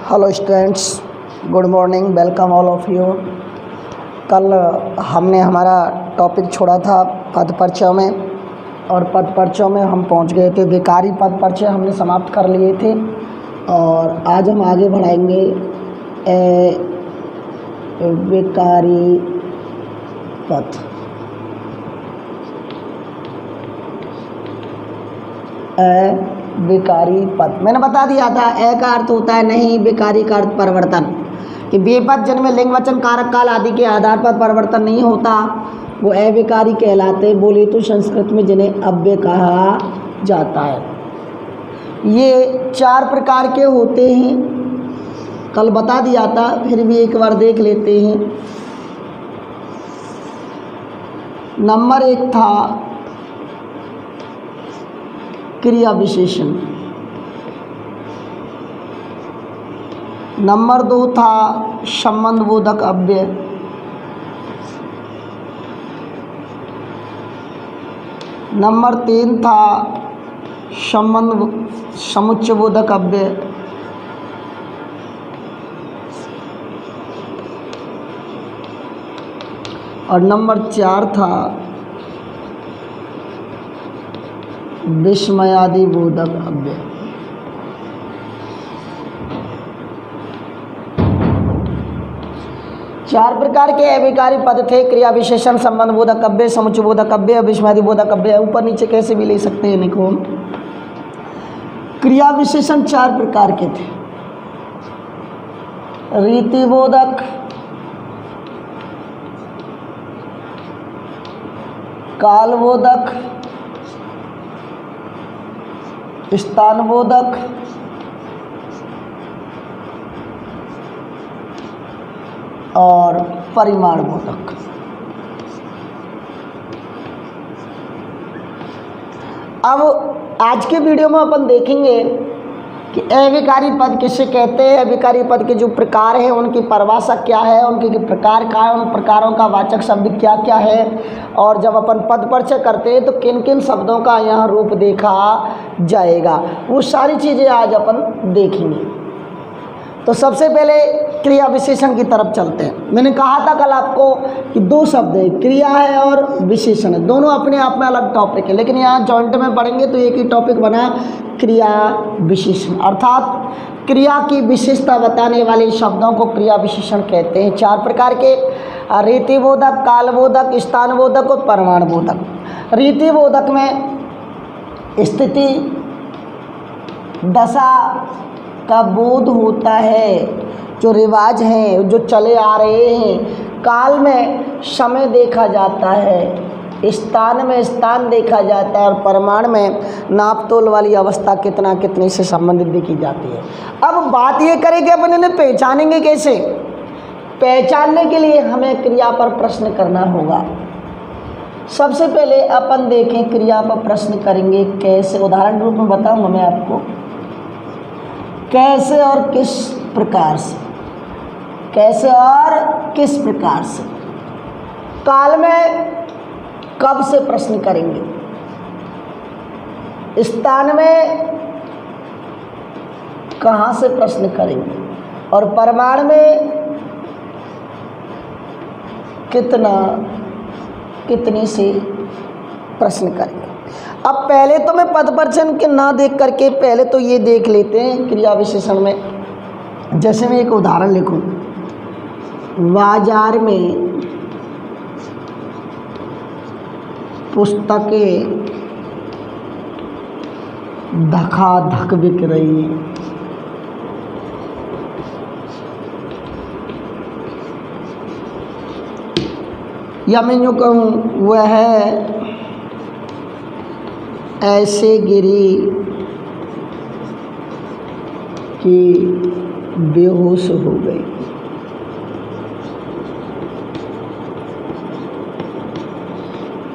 Hello students, good morning, welcome all of you. कल हमने हमारा टॉपिक छोड़ा था पद परिचय में, और पद परिचय में हम पहुंच गए थे। बेकारी पद परिचय हमने समाप्त कर लिए थे और आज हम आगे बढ़ाएंगे बेकारी पद। बेकारी पद मैंने बता दिया था। ए का अर्थ होता है नहीं, बेकारी का अर्थ परिवर्तन। कि बेपद जिनमें लिंग वचन कारक काल आदि के आधार पर परिवर्तन नहीं होता वो अविकारी कहलाते। बोले तो संस्कृत में जिन्हें अव्यय कहा जाता है। ये 4 प्रकार के होते हैं, कल बता दिया था, फिर भी एक बार देख लेते हैं। नंबर 1 था क्रिया विशेषण, नंबर 2 था संबंध बोधक अव्यय, नंबर 3 था समुच्चय बोधक अव्यय, और नंबर 4 था विस्मयादि बोधक अव्यय। चार प्रकार के अविकारी पद थे। क्रिया विशेषण, संबंध बोधक अव्यय, समुच्चय बोधक अव्यय, विस्मयादि बोधक अव्यय। ऊपर नीचे कैसे भी ले सकते हैं लिखो। क्रिया विशेषण 4 प्रकार के थे। रीति बोधक, काल बोधक, स्थान बोधक, और परिमाण बोधक। अब आज के वीडियो में अपन देखेंगे कि अविकारी पद किसे कहते हैं, अविकारी पद के जो प्रकार हैं उनकी परिभाषा क्या है, उनके प्रकार क्या है, उन प्रकारों का वाचक शब्द क्या क्या है, और जब अपन पद परिचय करते हैं तो किन किन शब्दों का यहाँ रूप देखा जाएगा, वो सारी चीज़ें आज अपन देखेंगे। तो सबसे पहले क्रिया विशेषण की तरफ चलते हैं। मैंने कहा था कल आपको कि 2 शब्द है, क्रिया है और विशेषण है, दोनों अपने आप में अलग टॉपिक है, लेकिन यहाँ जॉइंट में पढ़ेंगे तो एक ही टॉपिक बना क्रिया विशेषण। अर्थात क्रिया की विशेषता बताने वाले शब्दों को क्रिया विशेषण कहते हैं। 4 प्रकार के, रीति बोधक, काल बोधक, स्थान बोधक और परिमाण बोधक। रीति बोधक में स्थिति दशा का बोध होता है, जो रिवाज हैं, जो चले आ रहे हैं। काल में समय देखा जाता है, स्थान में स्थान देखा जाता है, और परिमाण में नाप तोल वाली अवस्था कितना कितने से संबंधित देखी जाती है। अब बात ये करें कि अपन इन्हें पहचानेंगे कैसे। पहचानने के लिए हमें क्रिया पर प्रश्न करना होगा। सबसे पहले अपन देखें क्रिया पर प्रश्न करेंगे कैसे। उदाहरण रूप में बताऊंगा मैं आपको कैसे और किस प्रकार से। कैसे और किस प्रकार से। काल में कब से प्रश्न करेंगे, स्थान में कहाँ से प्रश्न करेंगे, और परिमाण में कितना कितनी से प्रश्न करेंगे। अब पहले तो मैं पद परिचय के ना देख करके पहले तो ये देख लेते हैं क्रिया विशेषण में। जैसे मैं एक उदाहरण लिखूं, बाजार में पुस्तकें धकाधक बिक रही हैं। या मैं यूँ कहूँ वह ऐसे गिरी कि बेहोश हो गई।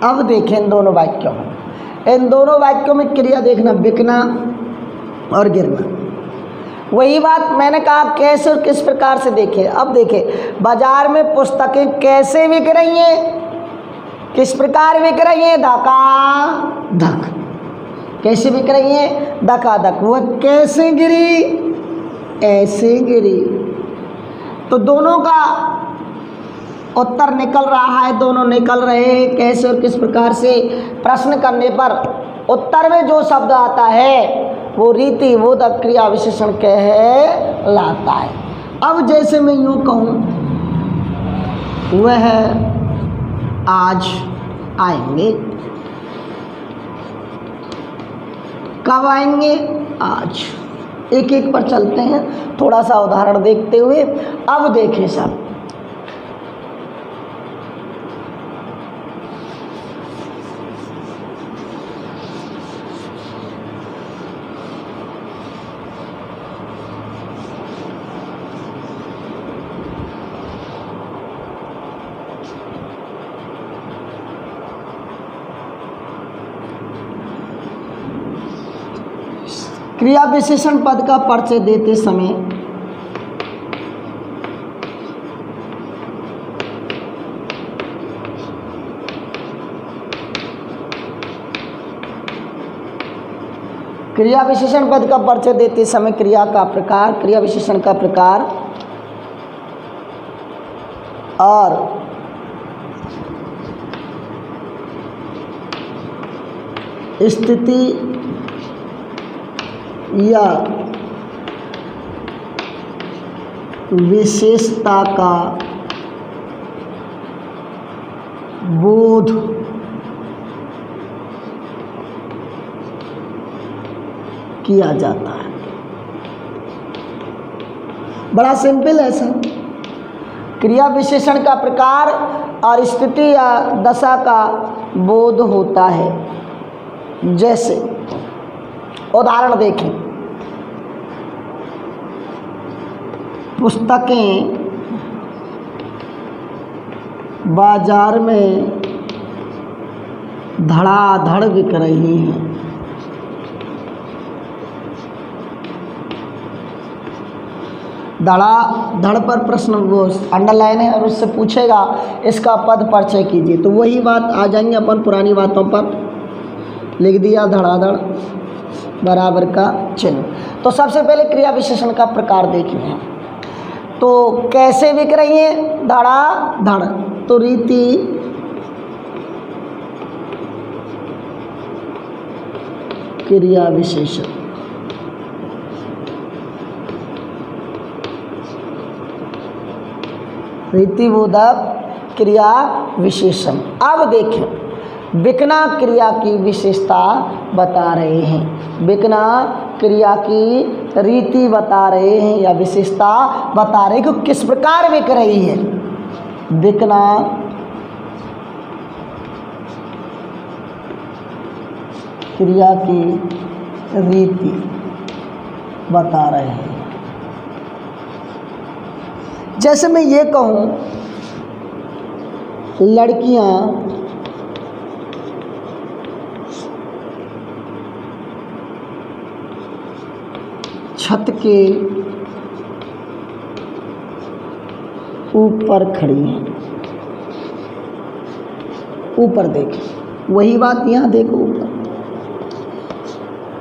अब देखें इन दोनों वाक्यों में, इन दोनों वाक्यों में क्रिया देखना, बिकना और गिरना। वही बात मैंने कहा कैसे और किस प्रकार से देखें। अब देखें बाजार में पुस्तकें कैसे बिक रही हैं, किस प्रकार बिक रही हैं, धकाधक। कैसे बिक रही हैं, धकाधक। वह कैसे गिरी, ऐसे गिरी। तो दोनों का उत्तर निकल रहा है, दोनों निकल रहे हैं। कैसे और किस प्रकार से? प्रश्न करने पर उत्तर में जो शब्द आता है वो रीति बोधक क्रिया विशेषण कहलाता है। अब जैसे मैं यूँ कहूँ, वह आज आएंगे। कब आएंगे? आज। एक एक पर चलते हैं, थोड़ा सा उदाहरण देखते हुए। अब देखें सब, क्रिया विशेषण पद का परिचय देते समय क्रिया विशेषण पद का परिचय देते समय क्रिया का प्रकार, क्रिया विशेषण का प्रकार और स्थिति या विशेषता का बोध किया जाता है। बड़ा सिंपल है सर। क्रिया विशेषण का प्रकार और स्थिति या दशा का बोध होता है। जैसे उदाहरण देखें, पुस्तकें बाजार में धड़ाधड़ बिक रही हैं। धड़ाधड़ पर प्रश्न वो अंडरलाइन है और उससे पूछेगा इसका पद परिचय कीजिए। तो वही बात आ जाएंगे अपन पुरानी बातों पर, लिख दिया धड़ाधड़ बराबर का चिन्ह। तो सबसे पहले क्रिया विशेषण का प्रकार देखिए। तो कैसे बिक रही है? धड़ाधड़। तो रीति क्रिया विशेषण, रीतिबोधक क्रिया विशेषण। अब देखें, बिकना क्रिया की विशेषता बता रहे हैं, बिकना क्रिया की रीति बता रहे हैं या विशेषता बता रहे हैं कि किस प्रकार बिक रही है। बिकना क्रिया की रीति बता रहे हैं। जैसे मैं ये कहूँ, लड़कियाँ छत के ऊपर खड़ी हैं। ऊपर देखें, वही बात यहाँ देखो ऊपर।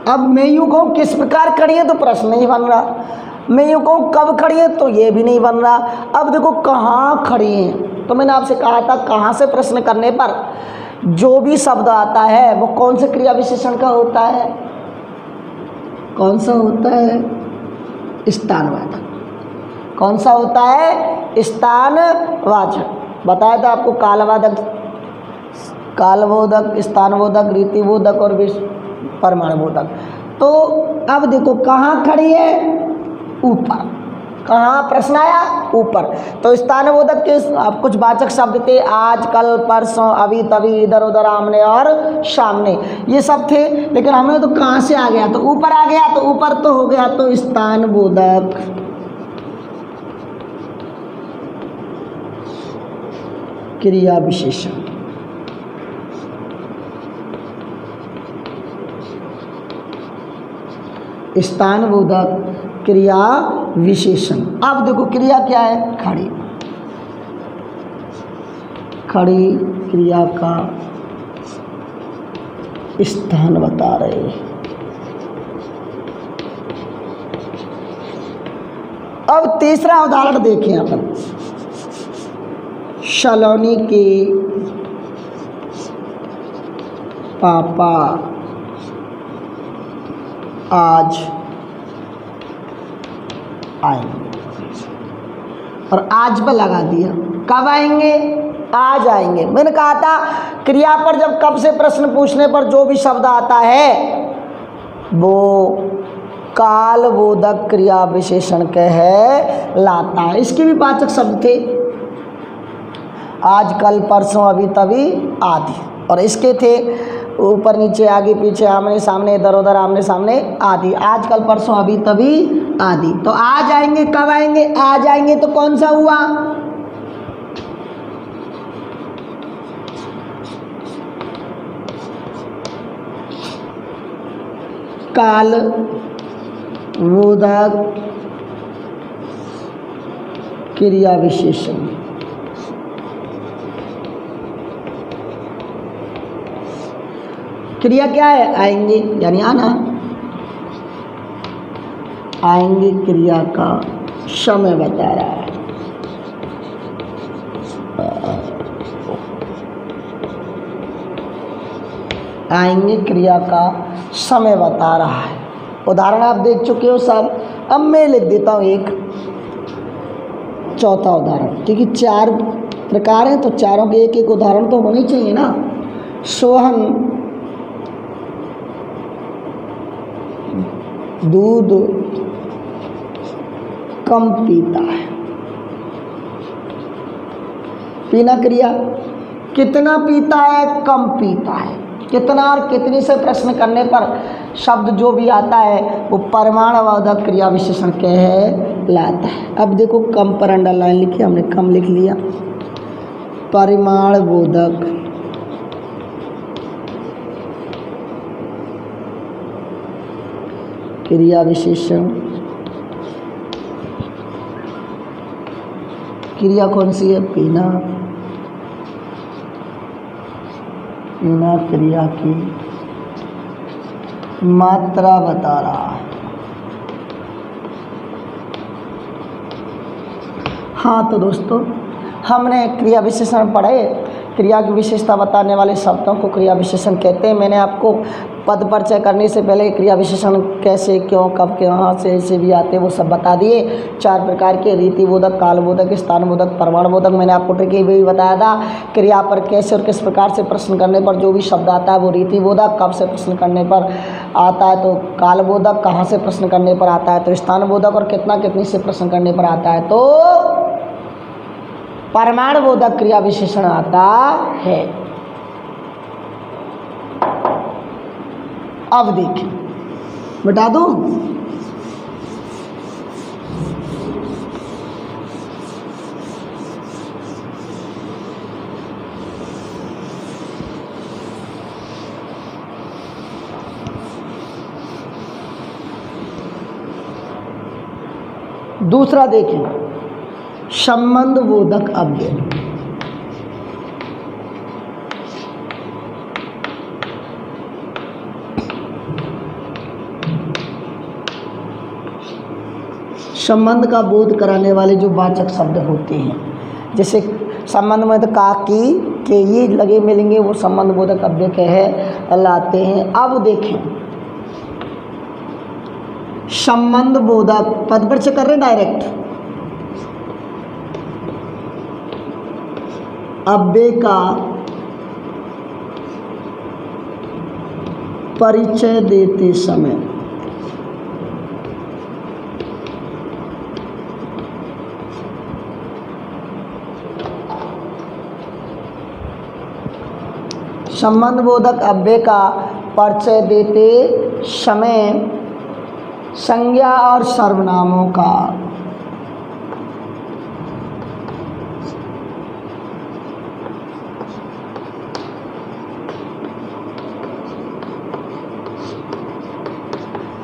अब मैं यूँ कहूँ किस प्रकार खड़ी है तो प्रश्न नहीं बन रहा। मैं यूँ कहूँ कब खड़ी है तो ये भी नहीं बन रहा। अब देखो कहाँ खड़ी हैं, तो मैंने आपसे कहा था कहाँ से प्रश्न करने पर जो भी शब्द आता है वो कौन से क्रिया विशेषण का होता है? कौन सा होता है? स्थानवाचक। कौन सा होता है? स्थानवाचक। बताया था आपको कालवाचक, कालबोधक, स्थानबोधक, रीतिबोधक और परिमाणबोधक। तो अब देखो कहाँ खड़ी है? ऊपर। कहाँ प्रश्न आया? ऊपर। तो स्थानबोधक के आप कुछ वाचक शब्द थे, आज, कल, परसों, अभी, तभी, इधर उधर, आमने और सामने, ये सब थे। लेकिन हमें तो कहाँ से आ गया? तो ऊपर आ गया। तो ऊपर तो हो गया तो स्थानबोधक क्रिया विशेषण। स्थानबोधक क्रिया विशेषण। अब देखो क्रिया क्या है? खड़ी। खड़ी क्रिया का स्थान बता रहे हैं। अब तीसरा उदाहरण देखें अपन, सलोनी के पापा आज आएंगे, और आज पर लगा दिया। कब आएंगे? आज आएंगे। मैंने कहा था क्रिया पर जब कब से प्रश्न पूछने पर जो भी शब्द आता है वो कालबोधक क्रिया विशेषण कहलाता है। इसके भी वाचक शब्द थे आज, कल, परसों, अभी, तभी, आदि। और इसके थे ऊपर, नीचे, आगे, पीछे, आमने सामने, इधर उधर, आमने सामने, आदि। आज, कल, परसों, अभी, तभी, आदि। तो आज आएंगे, कब आएंगे? आज आएंगे। तो कौन सा हुआ? कालबोधक क्रिया विशेषण। क्रिया क्या है? आएंगे, यानी आना। आएंगे क्रिया का समय बता रहा है। आएंगे क्रिया का समय बता रहा है। उदाहरण आप देख चुके हो सब। अब मैं लिख देता हूँ एक चौथा उदाहरण, क्योंकि 4 प्रकार हैं तो चारों के एक एक उदाहरण तो होने चाहिए ना। सोहन दूध कम पीता है। पीना क्रिया, कितना पीता है? कम पीता है। कितना और कितनी से प्रश्न करने पर शब्द जो भी आता है वो परिमाणबोधक क्रिया विशेषण कहलाता है। अब देखो, कम पर अंडरलाइन लिखी हमने, कम लिख लिया। परिमाणबोधक क्रिया विशेषण। क्रिया कौन सी है? पीना। पीना क्रिया की मात्रा बता रहा है। हाँ तो दोस्तों, हमने क्रिया विशेषण पढ़े। क्रिया की विशेषता बताने वाले शब्दों को क्रिया विशेषण कहते हैं। मैंने आपको पद परिचय करने से पहले क्रिया विशेषण कैसे, क्यों, कब, कहाँ से ऐसे भी आते वो सब बता दिए। 4 प्रकार के, रीतिबोधक, कालबोधक, स्थानबोधक, परिमाणबोधक। मैंने आपको ट्रिक भी बताया था। क्रिया पर कैसे और किस प्रकार से प्रश्न करने पर जो भी शब्द आता है वो रीतिबोधक, कब से प्रश्न करने पर आता है तो कालबोधक, कहाँ से प्रश्न करने पर आता है तो स्थानबोधक, और कितना कितनी से प्रश्न करने पर आता है तो परिमाणबोधक क्रिया विशेषण आता है। अब देखिए, बता दूं, दूसरा देखें, संबंध बोधक अव्यय। संबंध का बोध कराने वाले जो वाचक शब्द होते हैं, जैसे संबंध में तो का, की, के, ये लगे मिलेंगे, वो संबंध बोधक अव्यय कहलाते हैं। अब देखें, संबंध बोधक पद पर से कर रहे डायरेक्ट, अव्यय का परिचय देते समय संबंध बोधक अव्यय का परिचय देते समय संज्ञा और सर्वनामों का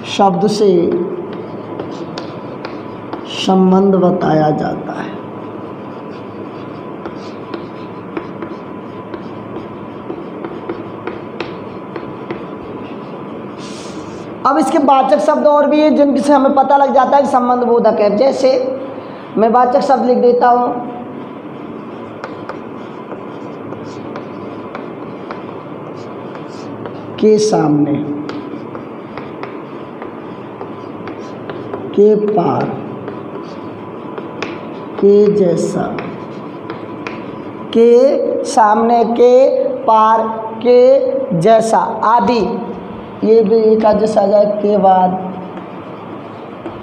शब्द से संबंध बताया जाता है। अब इसके वाचक शब्द और भी हैं जिनसे हमें पता लग जाता है कि संबंध बोधक है। जैसे मैं वाचक शब्द लिख देता हूँ। के सामने, के पार, के जैसा, के सामने, के पार, के जैसा आदि। ये भी एक जैसा आ जाए के बाद,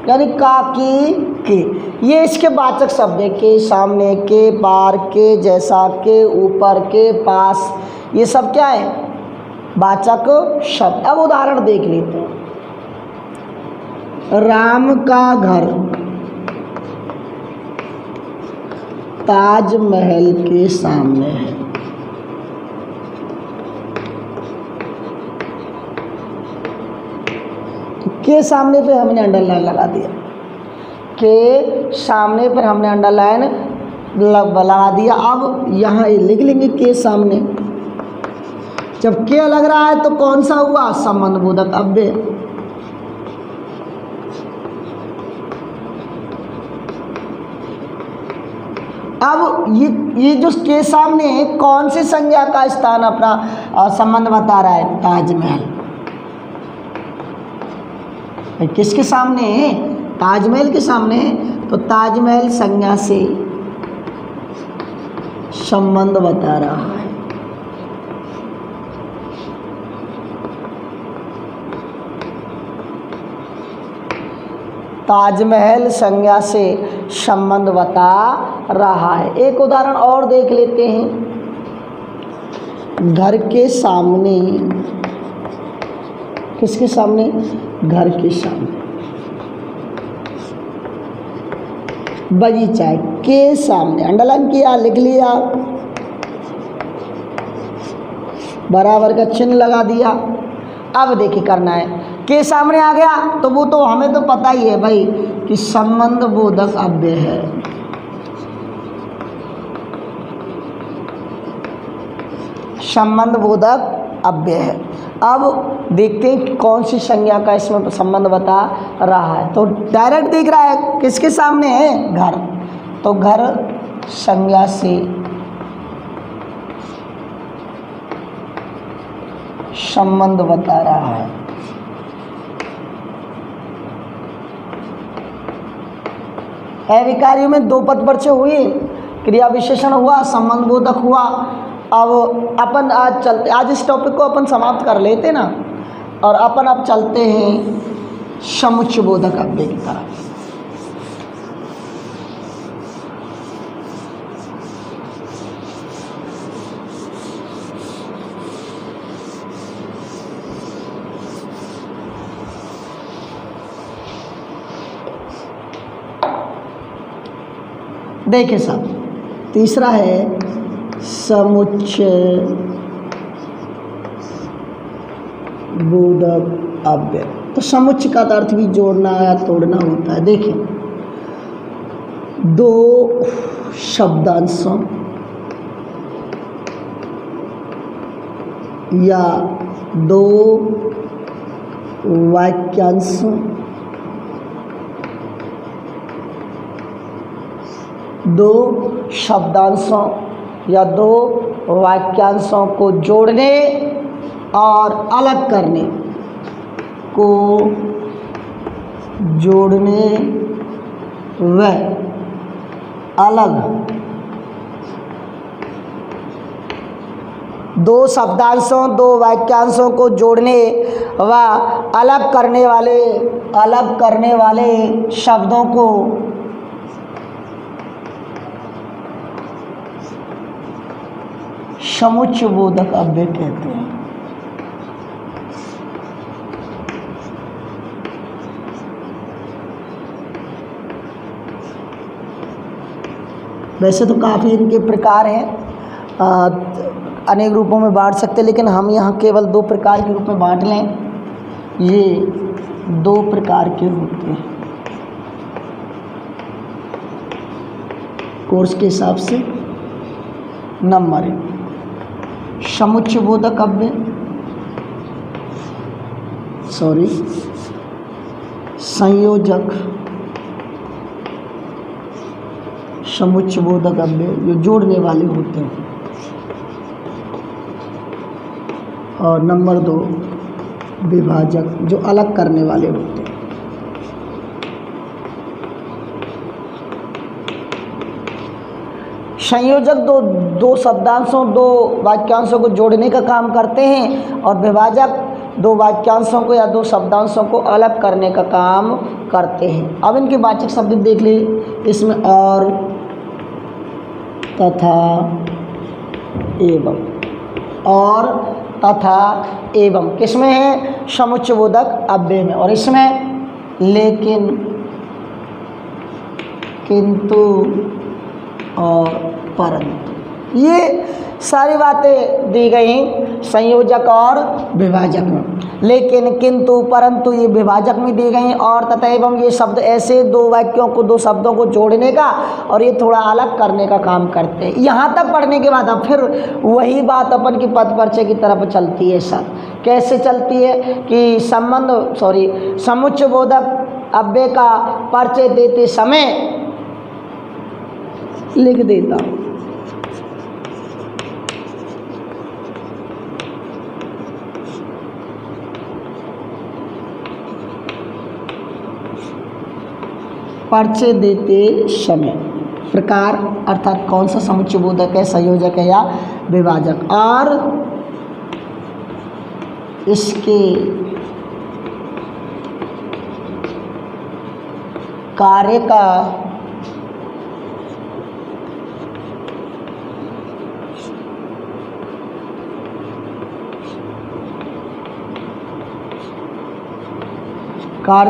यानी का, की, के, ये इसके वाचक शब्द है। के सामने, के पार, के जैसा, के ऊपर, के पास, ये सब क्या है? वाचक शब्द। अब उदाहरण देख लेते हैं। राम का घर ताजमहल के सामने है। के सामने पे हमने अंडरलाइन लगा दिया, के सामने पर हमने अंडरलाइन लगा दिया। अब यहाँ लिख लेंगे के सामने। जब के लग रहा है तो कौन सा हुआ? संबंध बोधक अव्यय। अब ये जो के सामने कौन सी संज्ञा का स्थान अपना संबंध बता रहा है? ताजमहल। किसके सामने? ताजमहल के सामने। तो ताजमहल संज्ञा से संबंध बता रहा है। ताजमहल संज्ञा से संबंध बता रहा है। एक उदाहरण और देख लेते हैं। घर के सामने, किसके सामने? घर के सामने। बगीचा के सामने, अंडरलाइन किया, लिख लिया, बराबर का चिन्ह लगा दिया। अब देखिए करना है, के सामने आ गया तो वो तो हमें तो पता ही है भाई कि संबंध बोधक अव्यय है। संबंध बोधक अव्यय है। अब देखते हैं कि कौन सी संज्ञा का इसमें संबंध बता रहा है। तो डायरेक्ट दिख रहा है किसके सामने है? घर। तो घर संज्ञा से संबंध बता रहा है। अविकार्य में दो पद परिचय हुए, क्रिया विशेषण हुआ, संबंध बोधक हुआ। अब अपन आज इस टॉपिक को अपन समाप्त कर लेते ना, और अपन अब चलते हैं समुच्चय बोधक अव्यय की तरफ। देखिए साहब, तीसरा है समुच्चय बोधक अव्यय। तो समुच्चय का अर्थ भी जोड़ना या तोड़ना होता है। देखिए, दो शब्दांशों या दो वाक्यांशों, दो शब्दांशों या दो वाक्यांशों को जोड़ने और अलग करने को जोड़ने व अलग, दो शब्दांशों दो वाक्यांशों को जोड़ने व अलग करने वाले शब्दों को समुच्चय बोधक अव्यय कहते हैं। वैसे तो काफ़ी इनके प्रकार हैं, अनेक रूपों में बांट सकते हैं, लेकिन हम यहाँ केवल दो प्रकार के रूप में बांट लें। ये दो प्रकार के होते हैं, कोर्स के हिसाब से। नंबर 1 समुच्चय बोधक अव्यय, संयोजक समुच्चयबोधक अव्यय जो जोड़ने वाले होते हैं। और नंबर 2 विभाजक जो अलग करने वाले होते हैं। संयोजक दो शब्दांशों, दो वाक्यांशों को जोड़ने का काम करते हैं, और विभाजक दो वाक्यांशों को या दो शब्दांशों को अलग करने का काम करते हैं। अब इनके वाचक शब्द देख ले, इसमें और, तथा, एवं, और, तथा, एवं किसमें है? समुच्चयबोधक अव्यय में। और इसमें लेकिन, किंतु और परंतु, ये सारी बातें दी गई संयोजक और विभाजक में। लेकिन, किंतु, परंतु ये विभाजक में दी गई, और तथा एवं ये शब्द ऐसे दो वाक्यों को, दो शब्दों को जोड़ने का और ये थोड़ा अलग करने का काम करते हैं। यहाँ तक पढ़ने के बाद अब फिर वही बात अपन की पद परिचय की तरफ चलती है सर। कैसे चलती है कि समुच्चयबोधक अव्यय का परिचय देते समय लिख देता हूँ। परिचय देते समय प्रकार अर्थात कौन सा समुच्चयबोधक है, संयोजक है या विभाजक, और इसके कार्य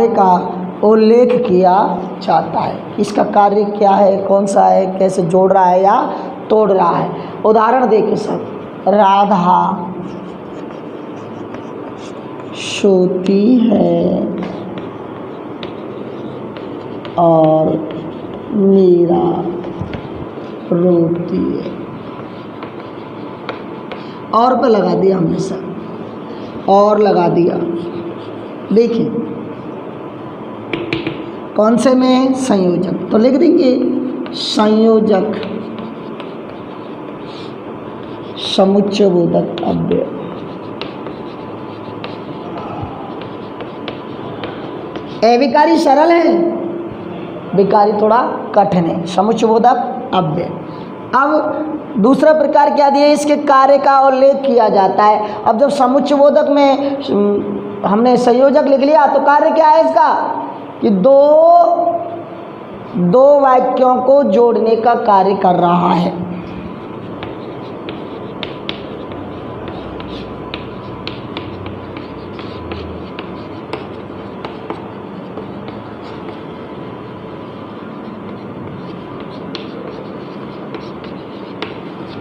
का उल्लेख किया जाता है। इसका कार्य क्या है, कौन सा है, कैसे जोड़ रहा है या तोड़ रहा है। उदाहरण देखिए सब, राधा सोती है और मीरा रोती है। और पे लगा दिया हमने सर, और लगा दिया। देखिए कौन से में? संयोजक। तो लिख देंगे संयोजक समुच्चयबोधक अव्यय। विकारी सरल है, विकारी थोड़ा कठिन है। समुच्चयबोधक अव्यय। अब दूसरा प्रकार क्या दिया? इसके कार्य का उल्लेख किया जाता है। अब जब समुच्चयबोधक में हमने संयोजक लिख लिया तो कार्य क्या है इसका? कि दो वाक्यों को जोड़ने का कार्य कर रहा है।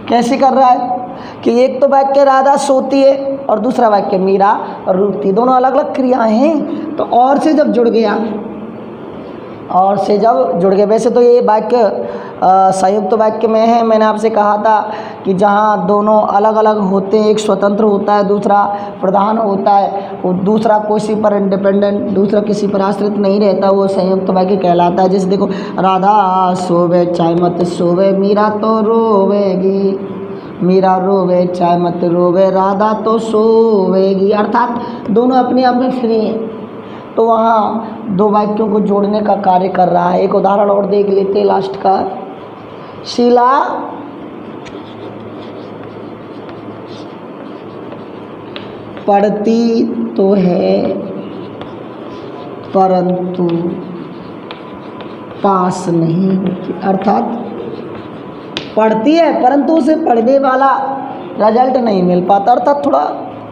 कैसे कर रहा है कि एक तो वाक्य राधा सोती है और दूसरा वाक्य मीरा रोती, दोनों अलग अलग क्रियाएं हैं। तो और से जब जुड़ गया, और से जब जुड़ गए, वैसे तो ये वाक्य संयुक्त वाक्य में है। मैंने आपसे कहा था कि जहाँ दोनों अलग अलग होते हैं, एक स्वतंत्र होता है, दूसरा प्रधान होता है, वो दूसरा किसी पर इंडिपेंडेंट, दूसरा किसी पर आश्रित नहीं रहता, वो संयुक्त वाक्य कहलाता है। जैसे देखो, राधा सोवे चाहे मत सोवे, मीरा तो रोवेगी, मीरा रोवे चाहे मत रोवे, राधा तो सोवेगी। अर्थात दोनों अपने आप में फ्री हैं, तो वहाँ दो वाक्यों को जोड़ने का कार्य कर रहा है। एक उदाहरण और देख लेते हैं लास्ट का। शीला पढ़ती तो है परंतु पास नहीं होती। अर्थात पढ़ती है परंतु उसे पढ़ने वाला रिजल्ट नहीं मिल पाता, अर्थात थोड़ा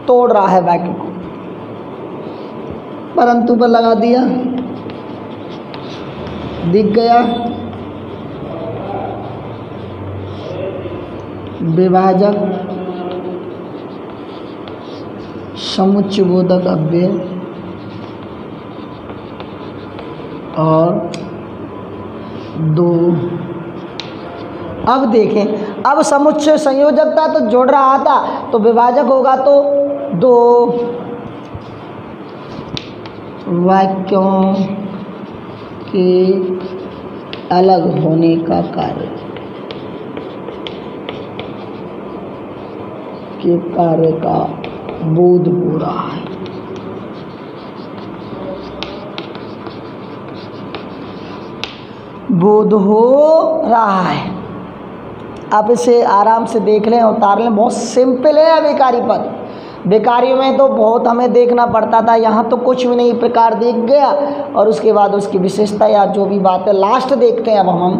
तोड़ रहा है वाक्य को। परंतु पर लगा दिया, दिख गया। विभाजक समुच्चयबोधक अव्यय और दो। अब देखें, अब समुच्चय संयोजक था तो जोड़ रहा था, तो विभाजक होगा तो दो वाक्यों के अलग होने का कार्य के कार्य का बोध हो रहा है। बोध हो रहा है। आप इसे आराम से देख लें, उतार लें। बहुत सिंपल है अभिकारी पद। बेकारी में तो बहुत हमें देखना पड़ता था, यहाँ तो कुछ भी नहीं, प्रकार दिख गया और उसके बाद उसकी विशेषता या जो भी बात है लास्ट देखते हैं। अब हम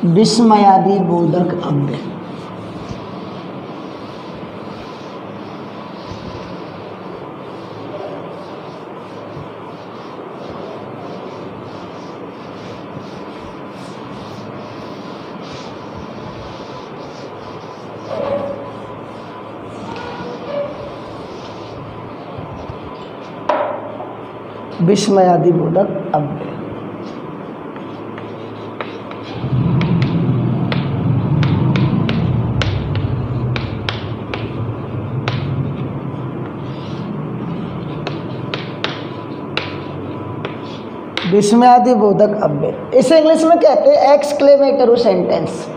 विस्मयादि बोधक अव्यय। विस्मयादि बोधक अव्यय। विस्मयादि बोधक अव्यय, इसे इंग्लिश में कहते हैं एक्सक्लेमेटरी सेंटेंस।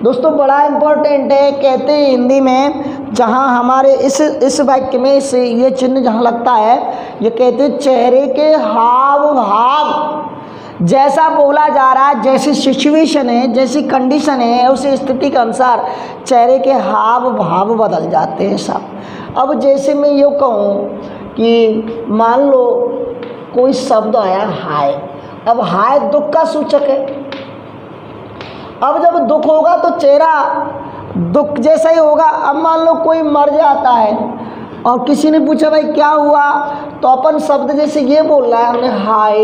दोस्तों बड़ा इम्पोर्टेंट है। कहते हैं हिंदी में, जहाँ हमारे इस वाक्य में इस ये चिन्ह जहाँ लगता है, ये कहते हैं चेहरे के हाव भाव। जैसा बोला जा रहा है, जैसी सिचुएशन है, जैसी कंडीशन है, उस स्थिति के अनुसार चेहरे के हाव भाव बदल जाते हैं साहब। अब जैसे मैं ये कहूँ कि मान लो कोई शब्द आया हाय। अब हाय दुख का सूचक है। अब जब दुख होगा तो चेहरा दुख जैसा ही होगा। अब मान लो कोई मर जाता है और किसी ने पूछा भाई क्या हुआ, तो अपन शब्द जैसे ये बोल रहा है हमने, हाय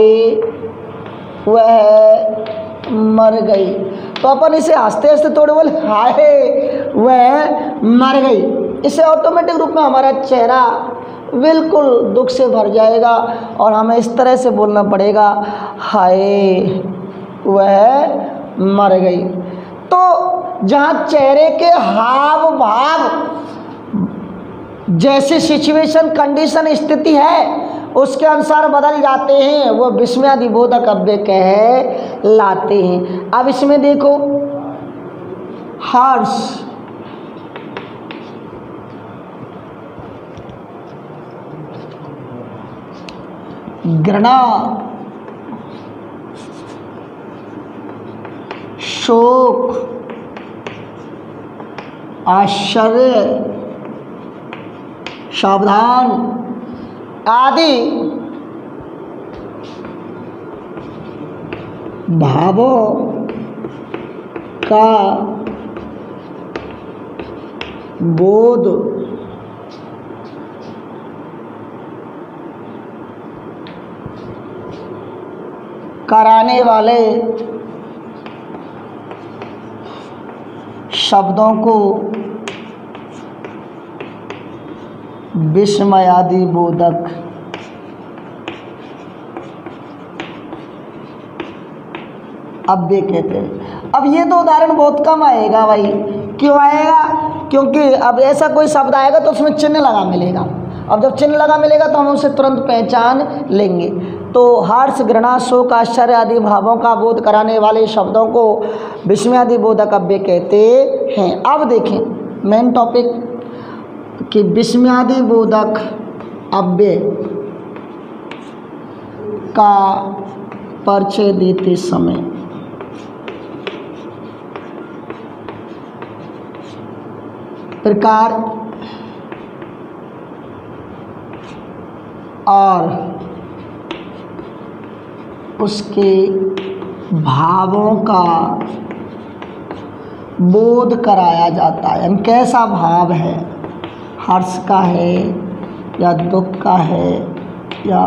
वह मर गई, तो अपन इसे हंसते हंसते थोड़े बोले हाय वह मर गई। इससे ऑटोमेटिक रूप में हमारा चेहरा बिल्कुल दुख से भर जाएगा और हमें इस तरह से बोलना पड़ेगा, हाय वह मर गई। तो जहाँ चेहरे के हाव भाव जैसे सिचुएशन, कंडीशन, स्थिति है उसके अनुसार बदल जाते हैं, वो विस्मयादि बोधक अव्यय कहलाते हैं। अब इसमें देखो, हर्ष, घृणा, शोक, आश्चर्य, सावधान आदि भावों का बोध कराने वाले शब्दों को विस्मयादि बोधक अव्यय कहते हैं। अब ये तो उदाहरण बहुत कम आएगा भाई। क्यों आएगा? क्योंकि अब ऐसा कोई शब्द आएगा तो उसमें चिन्ह लगा मिलेगा। अब जब चिन्ह लगा मिलेगा तो हम उसे तुरंत पहचान लेंगे। तो हर्ष, घृणा, शोक, आश्चर्य आदि भावों का बोध कराने वाले शब्दों को विस्मयादि बोधक अव्यय कहते हैं। अब देखें मेन टॉपिक कि विस्मयादि बोधक अव्यय का परिचय देते समय प्रकार और उसके भावों का बोध कराया जाता है। कैसा भाव है, हर्ष का है या दुख का है या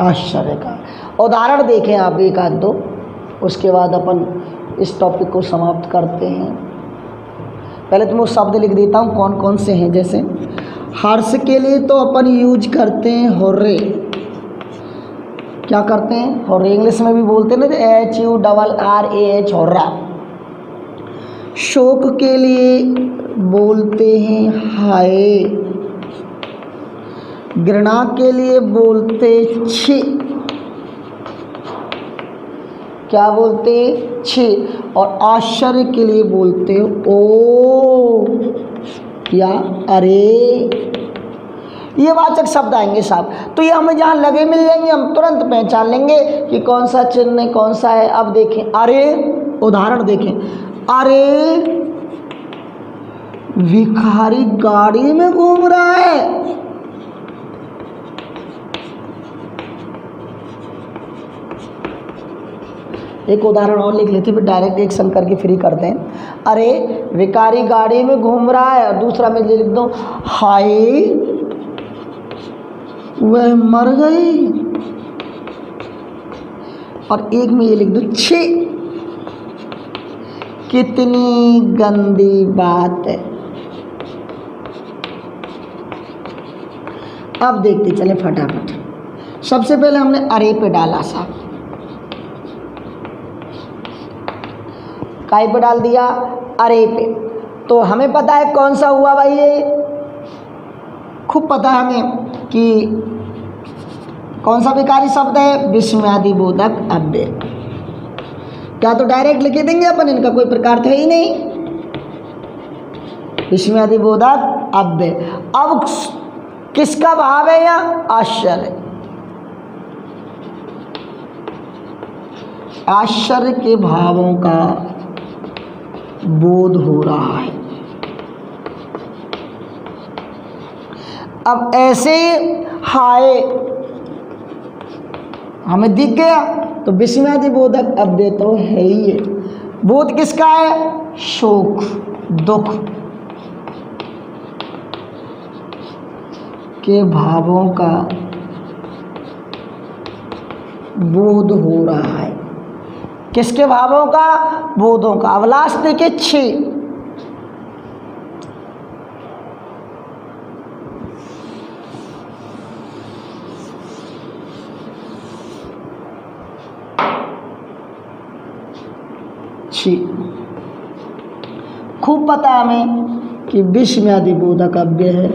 आश्चर्य का। उदाहरण देखें आप एक आध दो, उसके बाद अपन इस टॉपिक को समाप्त करते हैं। पहले तो मैं शब्द लिख देता हूँ कौन कौन से हैं। जैसे हर्ष के लिए तो अपन यूज करते हैं होर्रे। क्या करते हैं? होर्रे। इंग्लिश में भी बोलते हैं ना, HURRAH होर्रा। शोक के लिए बोलते हैं हाय। घृणा के लिए बोलते छी। क्या बोलते छे, और आश्चर्य के लिए बोलते ओ या अरे। ये वाचक शब्द आएंगे साहब, तो ये हमें जहाँ लगे मिल जाएंगे हम तुरंत पहचान लेंगे कि कौन सा चिन्ह कौन सा है। अब देखें अरे, उदाहरण देखें, अरे भिखारी गाड़ी में घूम रहा है। एक उदाहरण और लिख लेते, फिर डायरेक्ट एक्शन करके फ्री करते हैं। अरे भिखारी गाड़ी में घूम रहा है, और दूसरा में लिख दो हाय वह मर गई, और एक में ये लिख दो छे कितनी गंदी बात है। अब देखते चले फटाफट। सबसे पहले हमने अरे पे डाला साहब, काय पे डाल दिया, अरे पे। तो हमें पता है कौन सा हुआ भाई, ये खूब पता है हमें कि कौन सा विकारी शब्द है, विस्मयादिबोधक अव्यय। क्या तो डायरेक्ट लिख देंगे अपन, इनका कोई प्रकार था ही नहीं, विस्मयादिबोधक अव्यय। अब किसका भाव है यहाँ, आश्चर्य, आश्चर्य के भावों का बोध हो रहा है। अब ऐसे हाय हमें दिख गया, तो विस्मयादिबोधक अव्यय तो है ही है। बोध किसका है, शोक दुख के भावों का बोध हो रहा है। किसके भावों का, बोधों का। अब लास्ट देखिए छे, खूब पता है हमें कि विस्मयादिबोधक अव्यय है।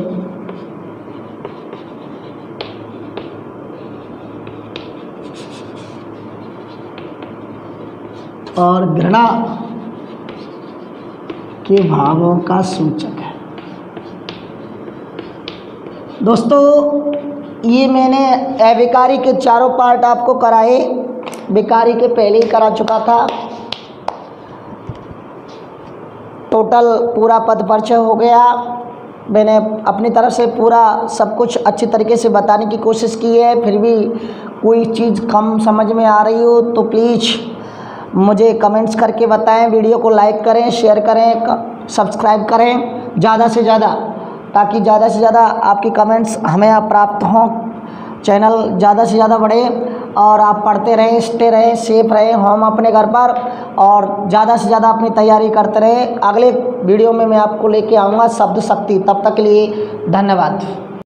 और घृणा के भावों का सूचक है। दोस्तों ये मैंने अविकारी के चारों पार्ट आपको कराए, विकारी के पहले ही करा चुका था। टोटल पूरा पद परिचय हो गया। मैंने अपनी तरफ से पूरा सब कुछ अच्छी तरीके से बताने की कोशिश की है। फिर भी कोई चीज़ कम समझ में आ रही हो तो प्लीज़ मुझे कमेंट्स करके बताएं। वीडियो को लाइक करें, शेयर करें, सब्सक्राइब करें ज़्यादा से ज़्यादा, ताकि ज़्यादा से ज़्यादा आपकी कमेंट्स हमें प्राप्त हों, चैनल ज़्यादा से ज़्यादा बढ़े और आप पढ़ते रहें, स्टे रहें, सेफ रहें होम अपने घर पर, और ज़्यादा से ज़्यादा अपनी तैयारी करते रहें। अगले वीडियो में मैं आपको लेके आऊँगा शब्द शक्ति। तब तक के लिए धन्यवाद।